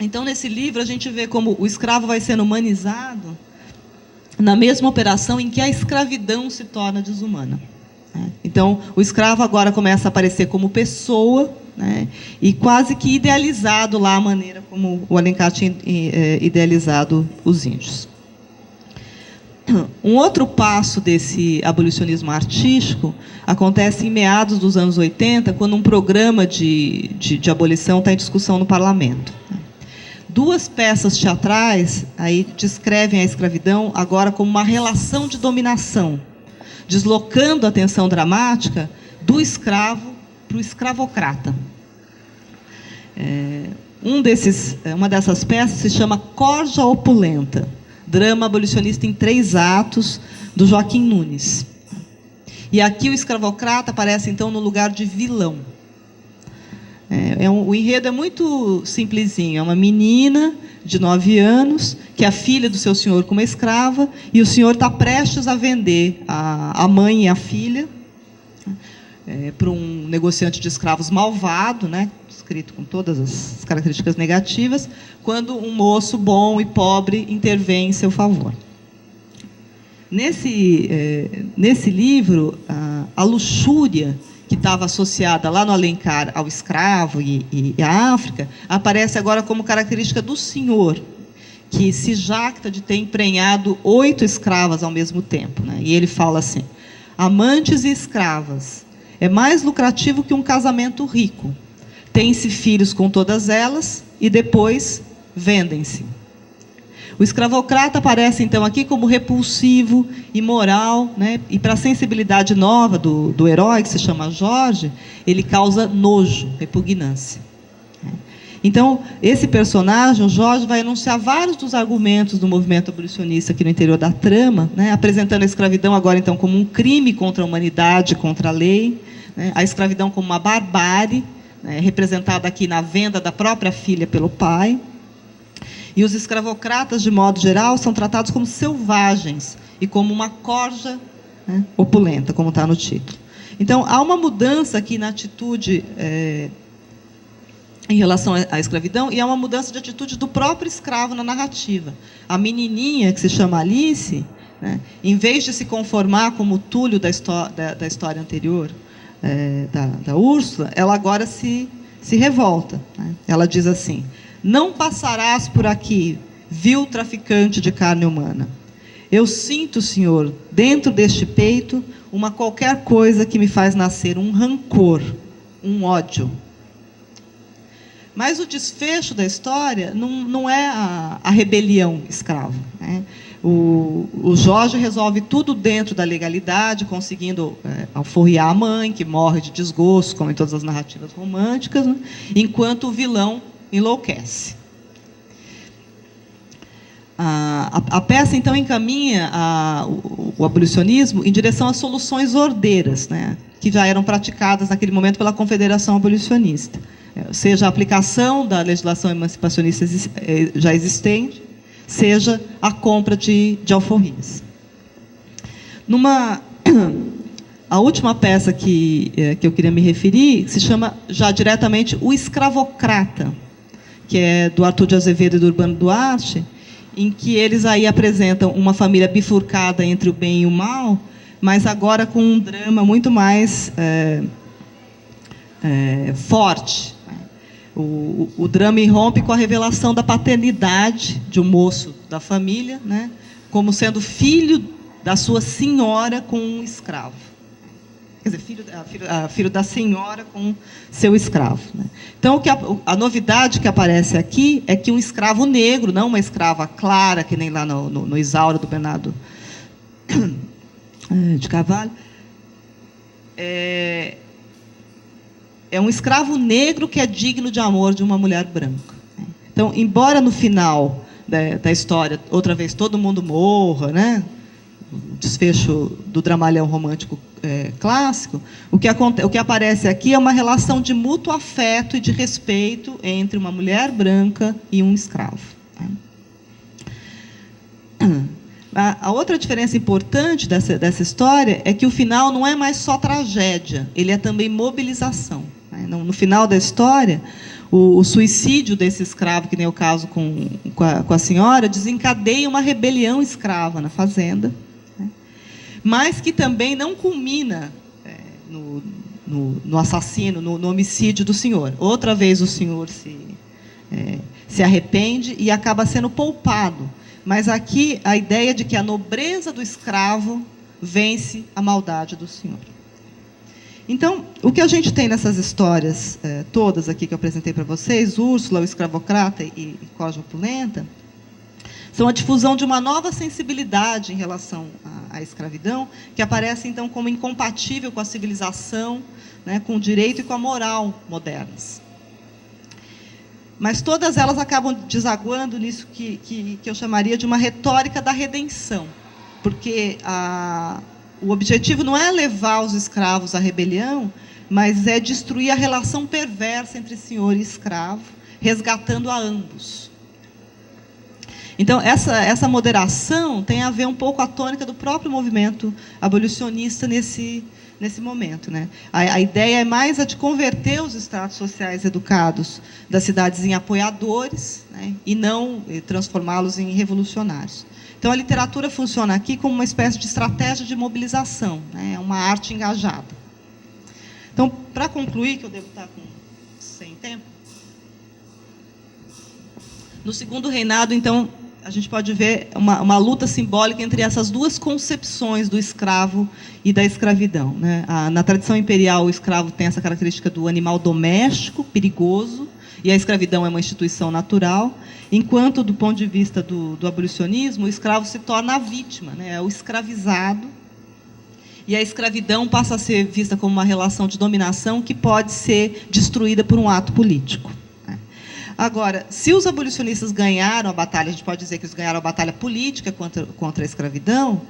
Então, nesse livro, a gente vê como o escravo vai sendo humanizado na mesma operação em que a escravidão se torna desumana. Então, o escravo agora começa a aparecer como pessoa, né, e quase que idealizado lá a maneira como o Alencar tinha idealizado os índios. Um outro passo desse abolicionismo artístico acontece em meados dos anos 80, quando um programa de abolição está em discussão no parlamento. Duas peças teatrais aí descrevem a escravidão agora como uma relação de dominação, deslocando a atenção dramática do escravo para o escravocrata. Uma dessas peças se chama Corja Opulenta, drama abolicionista em 3 atos, do Joaquim Nunes. E aqui o escravocrata aparece, então, no lugar de vilão. O enredo é muito simplesinho. É uma menina de 9 anos, que é a filha do seu senhor como escrava, e o senhor está prestes a vender a mãe e a filha para um negociante de escravos malvado, né, escrito com todas as características negativas, quando um moço bom e pobre intervém em seu favor. Nesse livro, a luxúria que estava associada lá no Alencar ao escravo e à África, aparece agora como característica do senhor, que se jacta de ter emprenhado 8 escravas ao mesmo tempo, né? E ele fala assim: amantes e escravas, é mais lucrativo que um casamento rico. Tem-se filhos com todas elas e depois vendem-se. O escravocrata aparece, então, aqui como repulsivo, imoral, né? E para a sensibilidade nova do herói, que se chama Jorge, ele causa nojo, repugnância. Então, esse personagem, o Jorge, vai enunciar vários dos argumentos do movimento abolicionista aqui no interior da trama, né? Apresentando a escravidão agora, então, como um crime contra a humanidade, contra a lei, né? A escravidão como uma barbárie, né? Representada aqui na venda da própria filha pelo pai. E os escravocratas, de modo geral, são tratados como selvagens e como uma corja, né, opulenta, como está no título. Então, há uma mudança aqui na atitude em relação à escravidão, e há uma mudança de atitude do próprio escravo na narrativa. A menininha, que se chama Alice, né, em vez de se conformar como o Túlio da história anterior, da Úrsula, ela agora se revolta, né? Ela diz assim: não passarás por aqui, vil traficante de carne humana. Eu sinto, Senhor, dentro deste peito, uma qualquer coisa que me faz nascer um rancor, um ódio. Mas o desfecho da história não é a rebelião escrava, né? O Jorge resolve tudo dentro da legalidade, conseguindo alforriar a mãe, que morre de desgosto, como em todas as narrativas românticas, né? Enquanto o vilão enlouquece. A peça, então, encaminha o abolicionismo em direção a soluções ordeiras, né, que já eram praticadas naquele momento pela Confederação Abolicionista. Seja a aplicação da legislação emancipacionista já existente, seja a compra de alforrias. A última peça que eu queria me referir se chama já diretamente O Escravocrata, que é do Arthur de Azevedo e do Urbano Duarte, em que eles aí apresentam uma família bifurcada entre o bem e o mal, mas agora com um drama muito mais forte. O drama irrompe com a revelação da paternidade de um moço da família, né, como sendo filho da sua senhora com um escravo. Quer dizer, filho da senhora com seu escravo, né? Então, a novidade que aparece aqui é que um escravo negro, não uma escrava clara, que nem lá no Isaura, do Bernardo de Carvalho, é um escravo negro que é digno de amor de uma mulher branca. Então, embora no final da história, outra vez, todo mundo morra, né? O desfecho do dramalhão romântico clássico, o que aparece aqui é uma relação de mútuo afeto e de respeito entre uma mulher branca e um escravo. A outra diferença importante dessa história é que o final não é mais só tragédia, ele é também mobilização. No final da história, o suicídio desse escravo, que nem o caso com a senhora, desencadeia uma rebelião escrava na fazenda, mas que também não culmina no assassino, no homicídio do senhor. Outra vez o senhor se arrepende e acaba sendo poupado. Mas aqui a ideia de que a nobreza do escravo vence a maldade do senhor. Então, o que a gente tem nessas histórias todas aqui que eu apresentei para vocês, Úrsula, o escravocrata e Corja Opulenta, são a difusão de uma nova sensibilidade em relação à escravidão, que aparece, então, como incompatível com a civilização, né, com o direito e com a moral modernas. Mas todas elas acabam desaguando nisso que eu chamaria de uma retórica da redenção, porque o objetivo não é levar os escravos à rebelião, mas é destruir a relação perversa entre senhor e escravo, resgatando a ambos. Então, essa moderação tem a ver um pouco com a tônica do próprio movimento abolicionista nesse momento, né? A ideia é mais a de converter os estratos sociais educados das cidades em apoiadores, né, e não transformá-los em revolucionários. Então, a literatura funciona aqui como uma espécie de estratégia de mobilização, né, uma arte engajada. Então, para concluir, que eu devo estar sem tempo, no segundo reinado, então, a gente pode ver uma luta simbólica entre essas duas concepções do escravo e da escravidão, né? Na tradição imperial, o escravo tem essa característica do animal doméstico, perigoso, e a escravidão é uma instituição natural, enquanto, do ponto de vista do abolicionismo, o escravo se torna a vítima, né? É o escravizado, e a escravidão passa a ser vista como uma relação de dominação que pode ser destruída por um ato político. Agora, se os abolicionistas ganharam a batalha, a gente pode dizer que eles ganharam a batalha política contra a escravidão,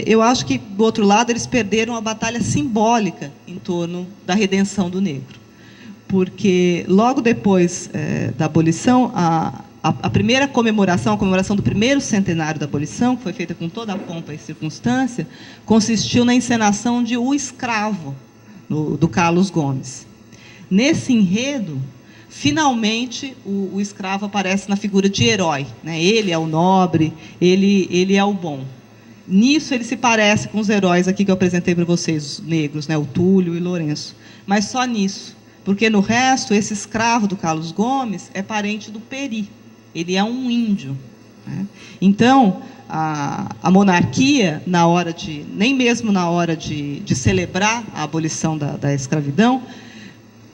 eu acho que, do outro lado, eles perderam a batalha simbólica em torno da redenção do negro. Porque, logo depois da abolição, a primeira comemoração, a comemoração do primeiro centenário da abolição, que foi feita com toda a pompa e circunstância, consistiu na encenação de O Escravo, do Carlos Gomes. Nesse enredo, finalmente, o escravo aparece na figura de herói, né? Ele é o nobre, ele é o bom. Nisso, ele se parece com os heróis aqui que eu apresentei para vocês, os negros, né? O Túlio e Lourenço. Mas só nisso, porque, no resto, esse escravo do Carlos Gomes é parente do Peri. Ele é um índio, né? Então, a monarquia, nem mesmo na hora de celebrar a abolição da escravidão,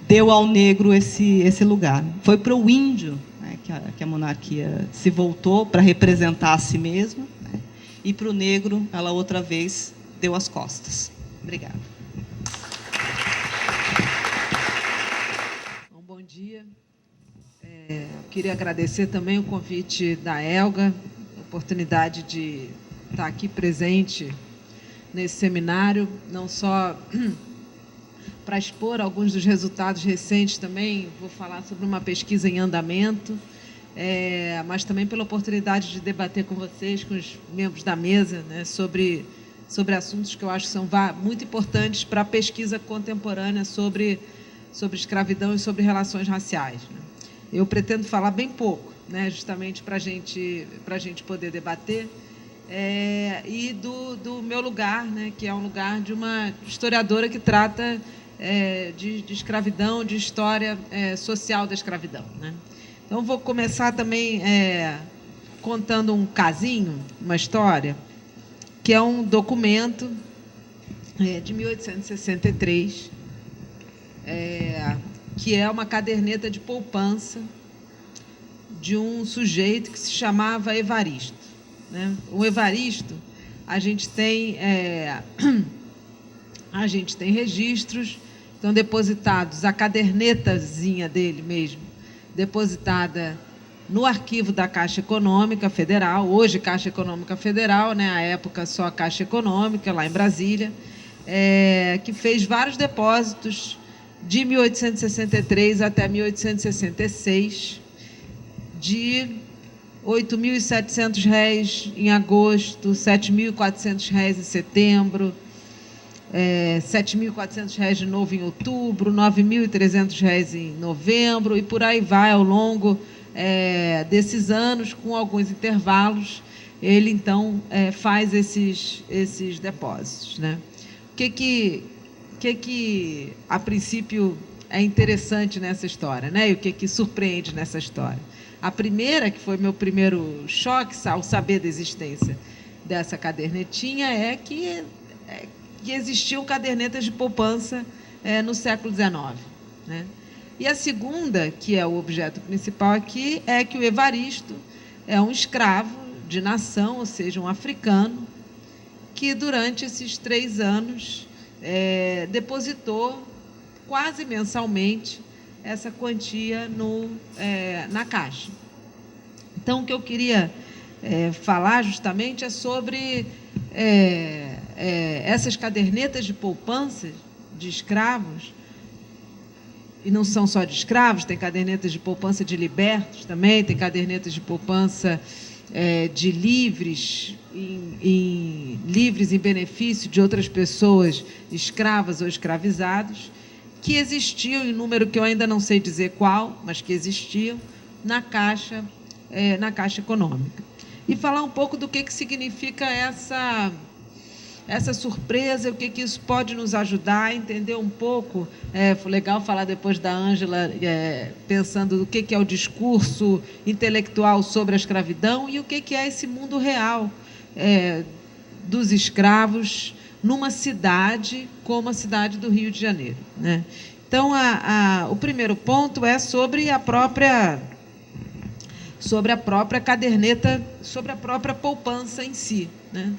deu ao negro esse lugar. Foi para o índio, né, que a monarquia se voltou para representar a si mesma, né, e para o negro, ela outra vez deu as costas. Obrigada. Bom dia. Eu queria agradecer também o convite da Elga, a oportunidade de estar aqui presente nesse seminário, não só para expor alguns dos resultados recentes também, vou falar sobre uma pesquisa em andamento, mas também pela oportunidade de debater com vocês, com os membros da mesa, né, sobre assuntos que eu acho que são muito importantes para a pesquisa contemporânea sobre escravidão e sobre relações raciais, né. Eu pretendo falar bem pouco, né, justamente para a gente poder debater, e do meu lugar, né, que é um lugar de uma historiadora que trata de escravidão, de história social da escravidão, né? Então, vou começar também contando um casinho, uma história, que é um documento de 1863, que é uma caderneta de poupança de um sujeito que se chamava Evaristo, né? O Evaristo, a gente tem registros, então, depositados, a cadernetazinha dele mesmo, depositada no arquivo da Caixa Econômica Federal, hoje Caixa Econômica Federal, né, à época só a Caixa Econômica, lá em Brasília, que fez vários depósitos de 1863 até 1866, de R$ 8.700 em agosto, R$ 7.400 em setembro, R$ 7.400 de novo em outubro, R$ 9.300 em novembro, e por aí vai ao longo desses anos, com alguns intervalos, ele, então, faz esses depósitos, né? O que a princípio, é interessante nessa história, né? E o que surpreende nessa história? A primeira, que foi meu primeiro choque ao saber da existência dessa cadernetinha, é que existiam cadernetas de poupança no século XIX, né? E a segunda, que é o objeto principal aqui, é que o Evaristo é um escravo de nação, ou seja, um africano, que durante esses 3 anos depositou quase mensalmente essa quantia na Caixa. Então, o que eu queria falar justamente é sobre essas cadernetas de poupança de escravos, e não são só de escravos, tem cadernetas de poupança de libertos também, tem cadernetas de poupança de livres livres em benefício de outras pessoas escravas ou escravizados, que existiam em número que eu ainda não sei dizer qual, mas que existiam na Caixa Econômica. E falar um pouco do que significa essa surpresa, o que isso pode nos ajudar a entender um pouco. Foi legal falar depois da Ângela, pensando no que é o discurso intelectual sobre a escravidão e o que é esse mundo real dos escravos numa cidade como a cidade do Rio de Janeiro, né? Então, o primeiro ponto é sobre a própria caderneta, sobre a própria poupança em si, né?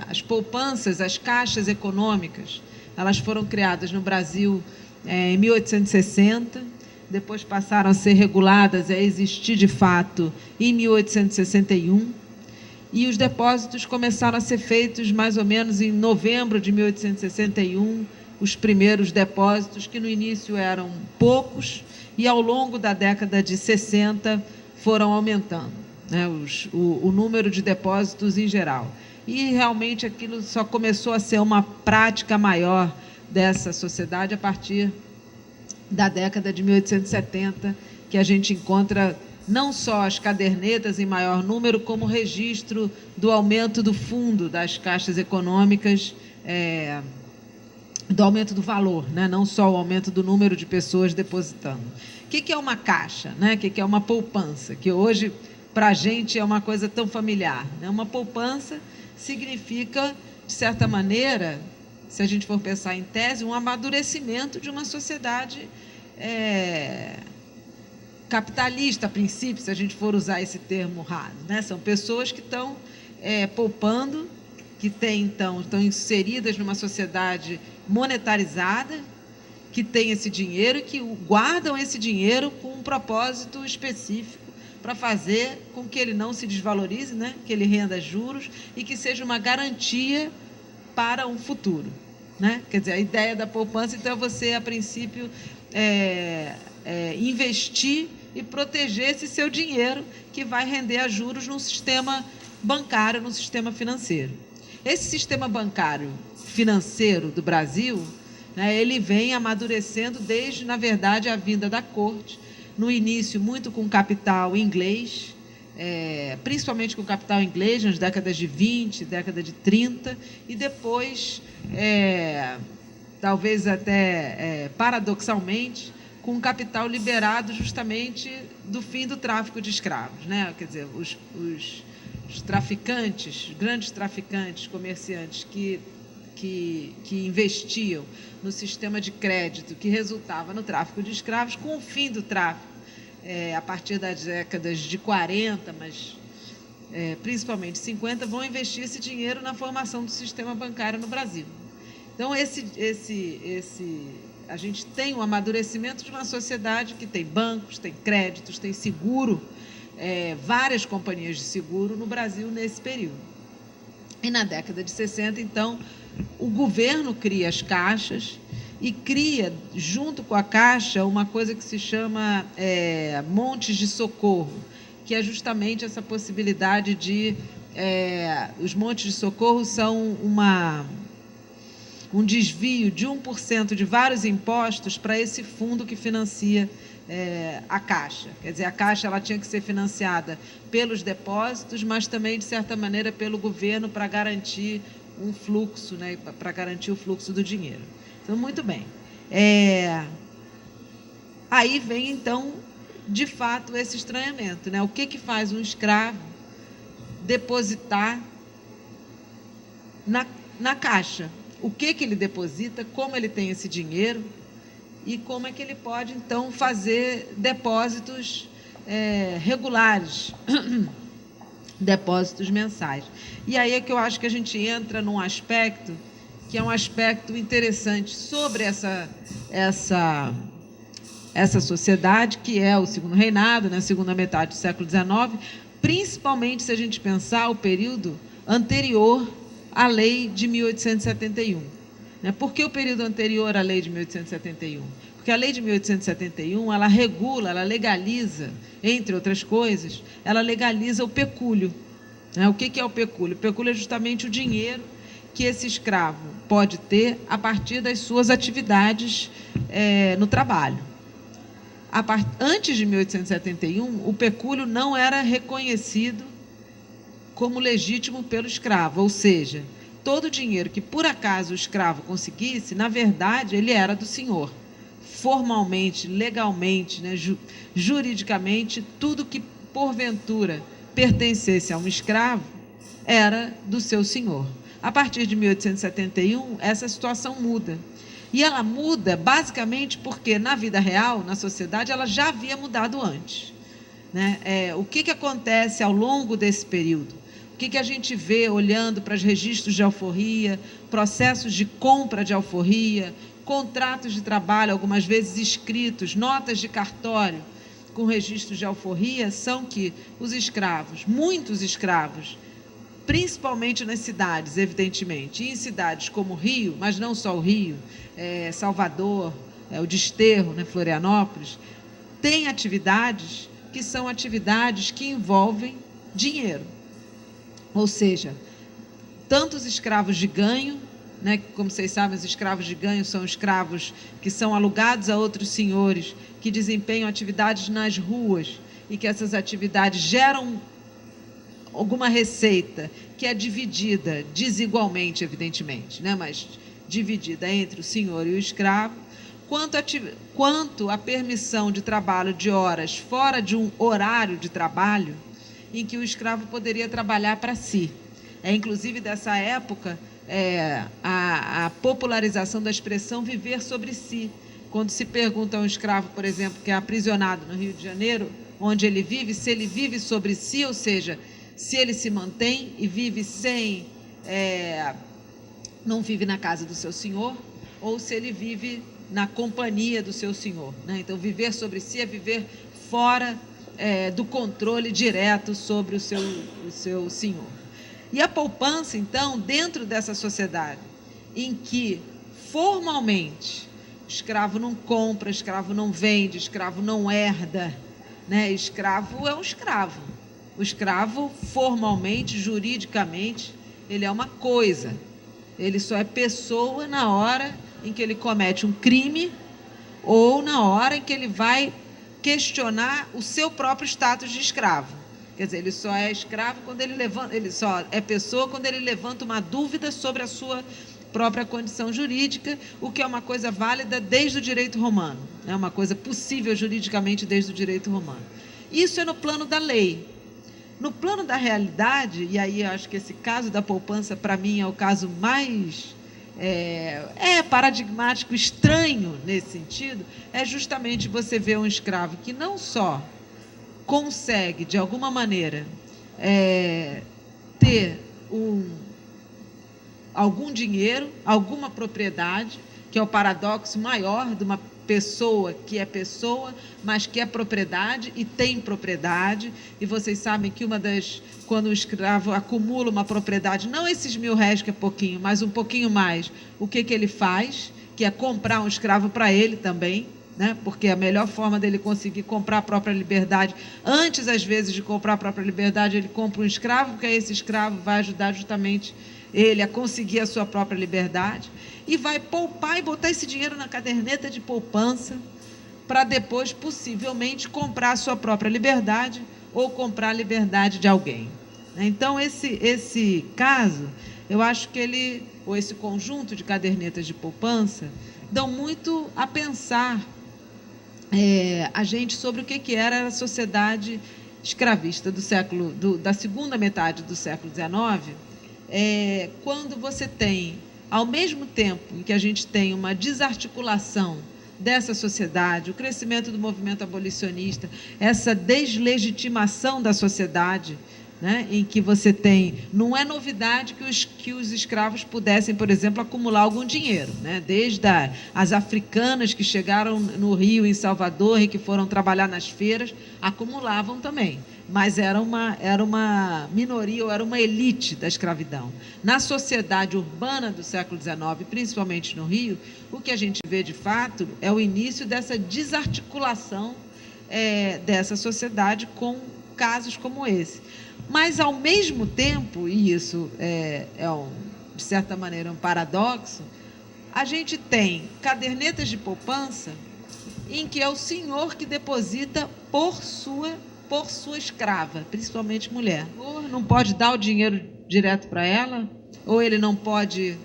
As poupanças, as caixas econômicas, elas foram criadas no Brasil em 1860, depois passaram a ser reguladas, a existir de fato em 1861, e os depósitos começaram a ser feitos mais ou menos em novembro de 1861, os primeiros depósitos, que no início eram poucos, e ao longo da década de 60 foram aumentando, né, o número de depósitos em geral. E realmente aquilo só começou a ser uma prática maior dessa sociedade a partir da década de 1870, que a gente encontra não só as cadernetas em maior número, como registro do aumento do fundo das caixas econômicas, do aumento do valor, né? Não só o aumento do número de pessoas depositando. O que é uma caixa, né? O que é uma poupança? Que hoje, para a gente, é uma coisa tão familiar, né? Uma poupança significa, de certa maneira, se a gente for pensar em tese, um amadurecimento de uma sociedade capitalista, a princípio, se a gente for usar esse termo raso, né? São pessoas que estão poupando, que estão inseridas numa sociedade monetarizada, que tem esse dinheiro e que guardam esse dinheiro com um propósito específico para fazer com que ele não se desvalorize, né? Que ele renda juros e que seja uma garantia para um futuro, né? Quer dizer, a ideia da poupança, então, é você, a princípio, investir e proteger esse seu dinheiro que vai render a juros num sistema bancário, num sistema financeiro. Esse sistema bancário financeiro do Brasil, né, ele vem amadurecendo desde, na verdade, a vinda da corte, no início muito com capital inglês, principalmente com capital inglês, nas décadas de 20, década de 30, e depois, talvez até paradoxalmente, com capital liberado justamente do fim do tráfico de escravos, né? Quer dizer, os traficantes, grandes traficantes, comerciantes que investiam no sistema de crédito que resultava no tráfico de escravos, com o fim do tráfico, a partir das décadas de 40, mas principalmente 50, vão investir esse dinheiro na formação do sistema bancário no Brasil. Então, a gente tem um amadurecimento de uma sociedade que tem bancos, tem créditos, tem seguro, várias companhias de seguro no Brasil nesse período. E na década de 60, então, o governo cria as caixas e cria, junto com a Caixa, uma coisa que se chama montes de socorro, que é justamente essa possibilidade de... os montes de socorro são um desvio de 1% de vários impostos para esse fundo que financia a Caixa. Quer dizer, a Caixa ela tinha que ser financiada pelos depósitos, mas também, de certa maneira, pelo governo para garantir um fluxo, né, para garantir o fluxo do dinheiro. Então, muito bem. Aí vem, então, de fato, esse estranhamento, né? O que faz um escravo depositar na Caixa? O que ele deposita, como ele tem esse dinheiro e como é que ele pode, então, fazer depósitos regulares, depósitos mensais. E aí é que eu acho que a gente entra num aspecto que é um aspecto interessante sobre essa sociedade, que é o Segundo Reinado, na segunda metade do século XIX, principalmente se a gente pensar o período anterior à Lei de 1871. Por que o período anterior à Lei de 1871? Porque a lei de 1871, ela regula, ela legaliza, entre outras coisas, ela legaliza o pecúlio. O que é o pecúlio? O pecúlio é justamente o dinheiro que esse escravo pode ter a partir das suas atividades no trabalho. Antes de 1871, o pecúlio não era reconhecido como legítimo pelo escravo, ou seja, todo o dinheiro que por acaso o escravo conseguisse, na verdade, ele era do senhor. Formalmente, legalmente, né, juridicamente, tudo que porventura pertencesse a um escravo era do seu senhor. A partir de 1871, essa situação muda. E ela muda basicamente porque, na vida real, na sociedade, ela já havia mudado antes. Né? O que acontece ao longo desse período? O que a gente vê olhando para os registros de alforria, processos de compra de alforria, contratos de trabalho, algumas vezes escritos, notas de cartório com registros de alforria, são que os escravos, muitos escravos, principalmente nas cidades, evidentemente, e em cidades como o Rio, mas não só o Rio, Salvador, o Desterro, né, Florianópolis, têm atividades que são atividades que envolvem dinheiro. Ou seja, tanto os escravos de ganho, né, como vocês sabem, os escravos de ganho são escravos que são alugados a outros senhores, que desempenham atividades nas ruas e que essas atividades geram alguma receita que é dividida desigualmente, evidentemente, né, mas dividida entre o senhor e o escravo. Quanto à permissão de trabalho de horas fora de um horário de trabalho em que o escravo poderia trabalhar para si. Inclusive, dessa época, a popularização da expressão viver sobre si. Quando se pergunta a um escravo, por exemplo, que é aprisionado no Rio de Janeiro, onde ele vive, se ele vive sobre si, ou seja, se ele se mantém e vive não vive na casa do seu senhor, ou se ele vive na companhia do seu senhor. Né? Então, viver sobre si é viver fora do controle direto sobre o seu senhor. E a poupança, então, dentro dessa sociedade, em que, formalmente, escravo não compra, escravo não vende, escravo não herda, né? Escravo é um escravo. O escravo, formalmente, juridicamente, ele é uma coisa. Ele só é pessoa na hora em que ele comete um crime ou na hora em que ele vai questionar o seu próprio status de escravo. Quer dizer, ele só é escravo quando ele só é pessoa quando ele levanta uma dúvida sobre a sua própria condição jurídica, o que é uma coisa válida desde o direito romano, é uma coisa possível juridicamente desde o direito romano. Isso é no plano da lei. No plano da realidade, e aí eu acho que esse caso da poupança, para mim, é o caso mais paradigmático, estranho nesse sentido, é justamente você ver um escravo que não só consegue, de alguma maneira, ter algum dinheiro, alguma propriedade, que é o paradoxo maior de uma pessoa que é pessoa, mas que é propriedade e tem propriedade. E vocês sabem que quando o escravo acumula uma propriedade, não esses R$1.000 que é pouquinho, mas um pouquinho mais, o que ele faz? Que é comprar um escravo para ele também, né? Porque a melhor forma dele conseguir comprar a própria liberdade, antes, às vezes, de comprar a própria liberdade, ele compra um escravo, porque esse escravo vai ajudar justamente ele a conseguir a sua própria liberdade, e vai poupar e botar esse dinheiro na caderneta de poupança para depois, possivelmente, comprar a sua própria liberdade ou comprar a liberdade de alguém. Então, esse caso, eu acho que ou esse conjunto de cadernetas de poupança, dão muito a pensar a gente sobre o que era a sociedade escravista da segunda metade do século XIX, quando você tem, ao mesmo tempo em que a gente tem uma desarticulação dessa sociedade, o crescimento do movimento abolicionista, essa deslegitimação da sociedade, né, em que você tem, não é novidade que os escravos pudessem, por exemplo, acumular algum dinheiro, né, desde as africanas que chegaram no Rio, em Salvador, e que foram trabalhar nas feiras, acumulavam também. mas era uma minoria, ou era uma elite da escravidão. Na sociedade urbana do século XIX, principalmente no Rio, o que a gente vê, de fato, é o início dessa desarticulação dessa sociedade com casos como esse. Mas, ao mesmo tempo, e isso de certa maneira, um paradoxo, a gente tem cadernetas de poupança em que é o senhor que deposita por sua escrava, principalmente mulher. Ou não pode dar o dinheiro direto para ela, ou ele não pode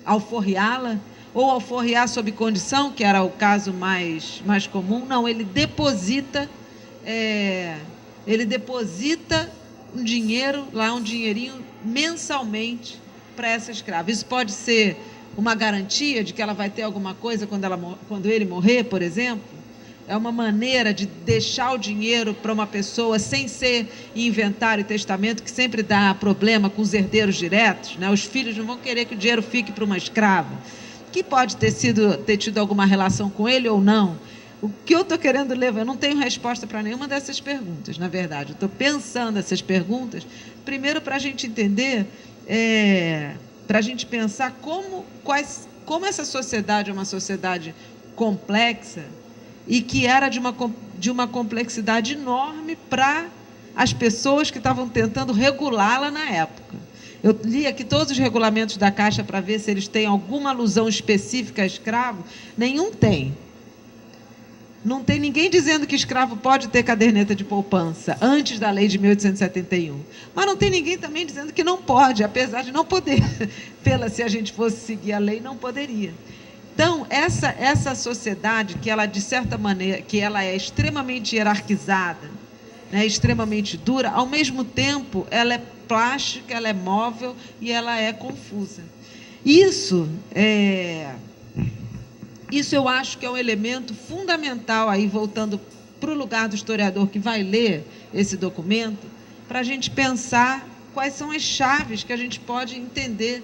alforriá-la, ou alforriar sob condição, que era o caso mais comum. Não, ele deposita um dinheiro, lá um dinheirinho, mensalmente para essa escrava. Isso pode ser uma garantia de que ela vai ter alguma coisa quando ele morrer, por exemplo. É uma maneira de deixar o dinheiro para uma pessoa sem ser inventário e testamento, que sempre dá problema com os herdeiros diretos, né? Os filhos não vão querer que o dinheiro fique para uma escrava, que pode ter tido alguma relação com ele ou não. O que eu estou querendo levar, eu não tenho resposta para nenhuma dessas perguntas, na verdade. Eu estou pensando essas perguntas, primeiro para a gente entender, para a gente pensar como essa sociedade é uma sociedade complexa, e que era de uma complexidade enorme para as pessoas que estavam tentando regulá-la na época. Eu li aqui todos os regulamentos da Caixa para ver se eles têm alguma alusão específica a escravo. Nenhum tem. Não tem ninguém dizendo que escravo pode ter caderneta de poupança antes da lei de 1871. Mas não tem ninguém também dizendo que não pode, apesar de não poder. Se a gente fosse seguir a lei, não poderia. Então, essa sociedade, que ela, de certa maneira, que ela é extremamente hierarquizada, né, extremamente dura, ao mesmo tempo, ela é plástica, ela é móvel e ela é confusa. Isso eu acho que é um elemento fundamental, aí voltando para o lugar do historiador que vai ler esse documento, para a gente pensar quais são as chaves que a gente pode entender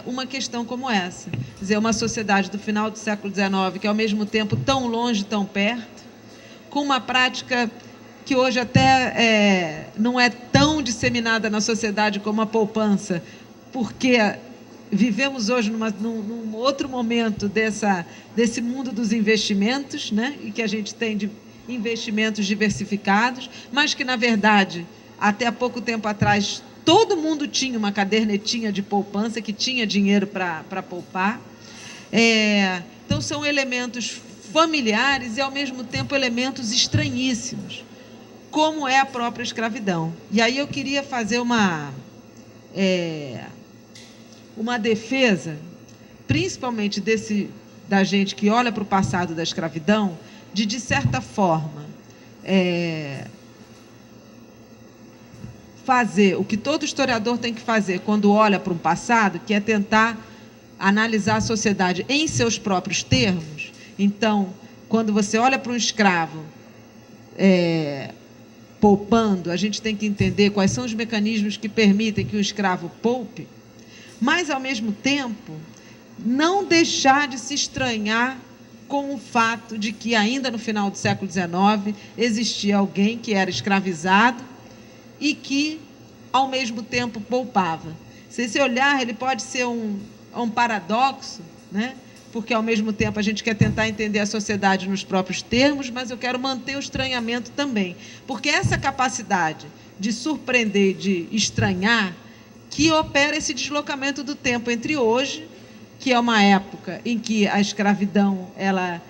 uma questão como essa. Quer dizer, uma sociedade do final do século XIX, que, ao mesmo tempo, tão longe, tão perto, com uma prática que hoje até não é tão disseminada na sociedade como a poupança, porque vivemos hoje num outro momento desse mundo dos investimentos, né? E que a gente tem de investimentos diversificados, mas que, na verdade, até há pouco tempo atrás, todo mundo tinha uma cadernetinha de poupança, que tinha dinheiro para poupar. Então, são elementos familiares e, ao mesmo tempo, elementos estranhíssimos, como é a própria escravidão. E aí eu queria fazer uma defesa, principalmente da gente que olha para o passado da escravidão, de certa forma, fazer o que todo historiador tem que fazer quando olha para um passado, que é tentar analisar a sociedade em seus próprios termos. Então, quando você olha para um escravo poupando, a gente tem que entender quais são os mecanismos que permitem que o escravo poupe, mas, ao mesmo tempo, não deixar de se estranhar com o fato de que, ainda no final do século XIX, existia alguém que era escravizado e que, ao mesmo tempo, poupava. Se esse olhar ele pode ser um paradoxo, né? Porque, ao mesmo tempo, a gente quer tentar entender a sociedade nos próprios termos, mas eu quero manter o estranhamento também. Porque essa capacidade de surpreender, de estranhar, que opera esse deslocamento do tempo entre hoje, que é uma época em que a escravidão ela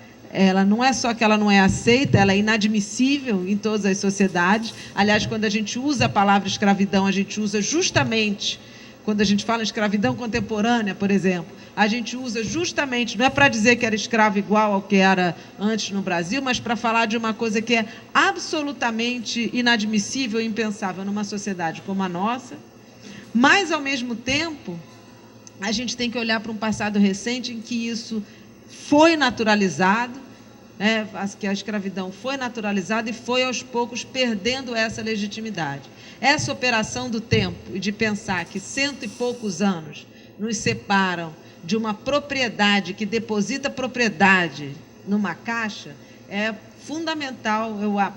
não é só que ela não é aceita, ela é inadmissível em todas as sociedades. Aliás, quando a gente usa a palavra escravidão, a gente usa justamente, quando a gente fala em escravidão contemporânea, por exemplo, a gente usa justamente, não é para dizer que era escravo igual ao que era antes no Brasil, mas para falar de uma coisa que é absolutamente inadmissível e impensável numa sociedade como a nossa. Mas, ao mesmo tempo, a gente tem que olhar para um passado recente em que isso foi naturalizado, que a escravidão foi naturalizada e foi, aos poucos, perdendo essa legitimidade. Essa operação do tempo e de pensar que 100 e poucos anos nos separam de uma propriedade que deposita propriedade numa caixa é fundamental,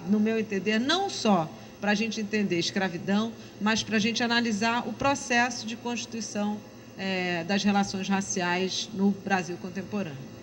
no meu entender, não só para a gente entender escravidão, mas para a gente analisar o processo de constituição das relações raciais no Brasil contemporâneo.